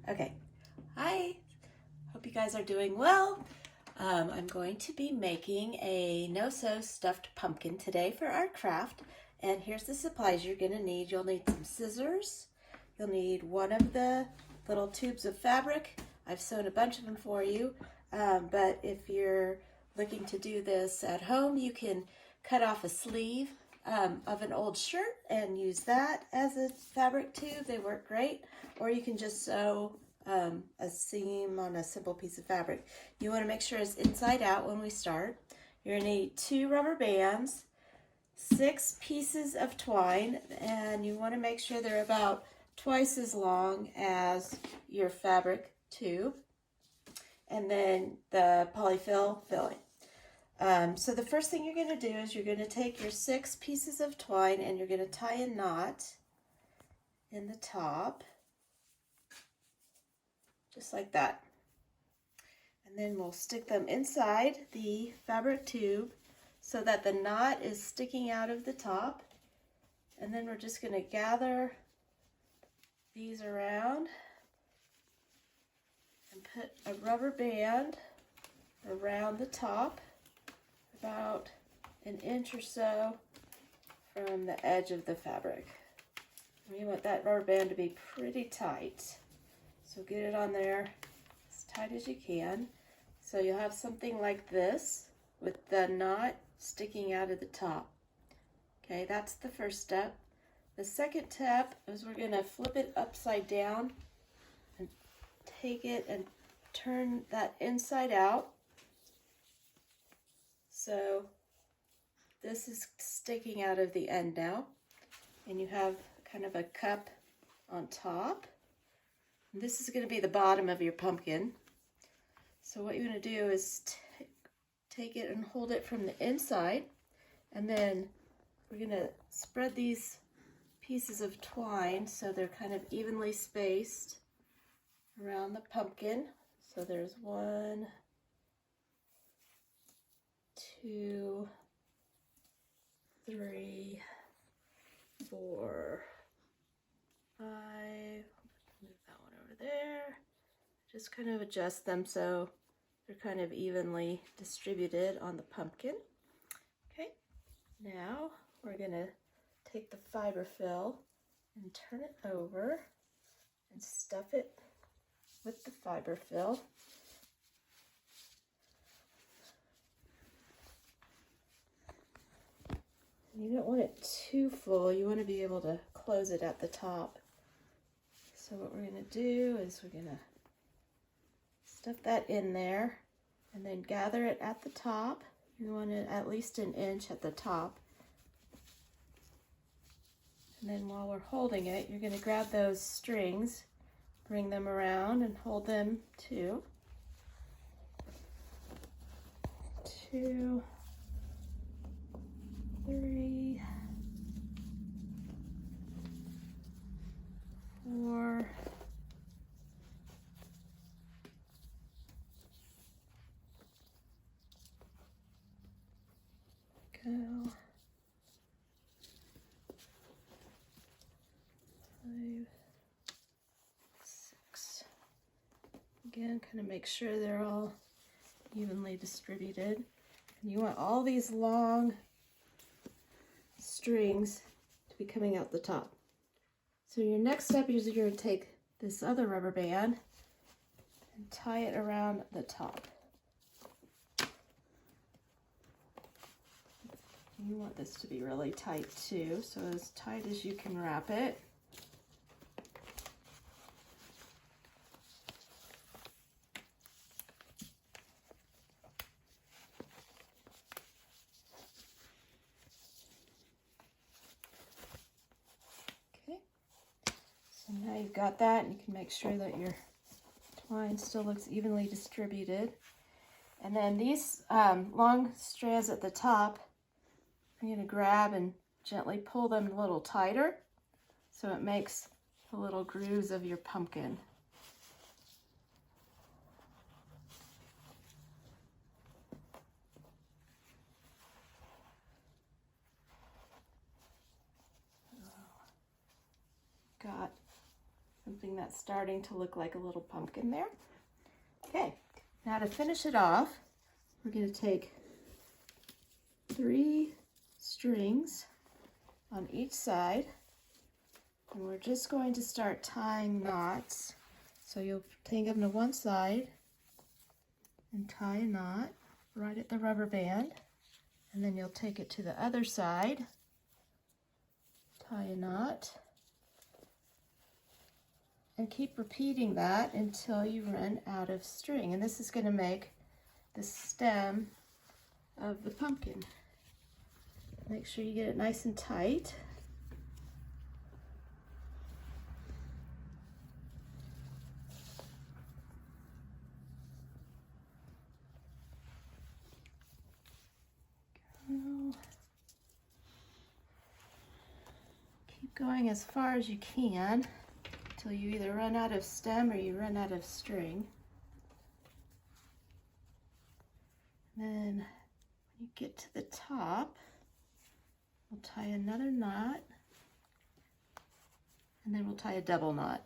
Okay, hi, hope you guys are doing well. I'm going to be making a no-sew stuffed pumpkin today for our craft. And here's the supplies you're gonna need. You'll need some scissors. You'll need one of the little tubes of fabric. I've sewn a bunch of them for you. But if you're looking to do this at home, you can cut off a sleeve of an old shirt and use that as a fabric tube. They work great. Or you can just sew a seam on a simple piece of fabric. You want to make sure it's inside out when we start. You're going to need 2 rubber bands, 6 pieces of twine, and you want to make sure they're about twice as long as your fabric tube, and then the polyfill filling. So the first thing you're going to do is you're going to take your 6 pieces of twine and you're going to tie a knot in the top, just like that. And then we'll stick them inside the fabric tube so that the knot is sticking out of the top. And then we're just going to gather these around and put a rubber band around the top, about an inch or so from the edge of the fabric. And you want that rubber band to be pretty tight. So get it on there as tight as you can. So you'll have something like this with the knot sticking out of the top. Okay, that's the first step. The second step is we're going to flip it upside down and take it and turn that inside out. So this is sticking out of the end now, and you have kind of a cup on top. And this is going to be the bottom of your pumpkin. So what you're going to do is take it and hold it from the inside, and then we're going to spread these pieces of twine so they're kind of evenly spaced around the pumpkin. So there's 1, 2, 3, 4, 5. Move that one over there. Just kind of adjust them so they're kind of evenly distributed on the pumpkin. Okay, now we're gonna take the fiber fill and turn it over and stuff it with the fiber fill. You don't want it too full. You want to be able to close it at the top. So what we're going to do is we're going to stuff that in there and then gather it at the top. You want it at least an inch at the top. And then while we're holding it, you're going to grab those strings, bring them around and hold them too. 2, 3, 4, 5, 6. Again, kind of make sure they're all evenly distributed. And you want all these long strings to be coming out the top. So your next step is you're going to take this other rubber band and tie it around the top. You want this to be really tight too, so as tight as you can wrap it. So now you've got that, and you can make sure that your twine still looks evenly distributed. And then these long strands at the top, I'm going to grab and gently pull them a little tighter so it makes the little grooves of your pumpkin. got something that that's starting to look like a little pumpkin there. Okay, now to finish it off, we're going to take 3 strings on each side, and we're just going to start tying knots. So you'll take them to one side and tie a knot right at the rubber band, and then you'll take it to the other side, tie a knot, and keep repeating that until you run out of string. And this is going to make the stem of the pumpkin. Make sure you get it nice and tight. Keep going as far as you can until you either run out of stem or you run out of string. Then when you get to the top, we'll tie another knot, and then we'll tie a double knot.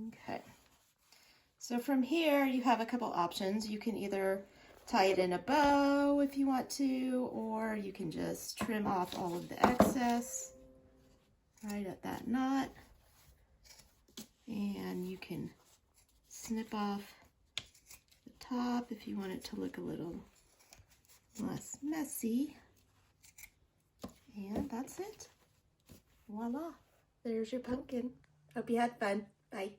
Okay, so from here you have a couple options. You can either tie it in a bow if you want to, or you can just trim off all of the excess right at that knot, and you can snip off the top if you want it to look a little less messy. And that's it. Voila, there's your pumpkin. Hope you had fun. Bye.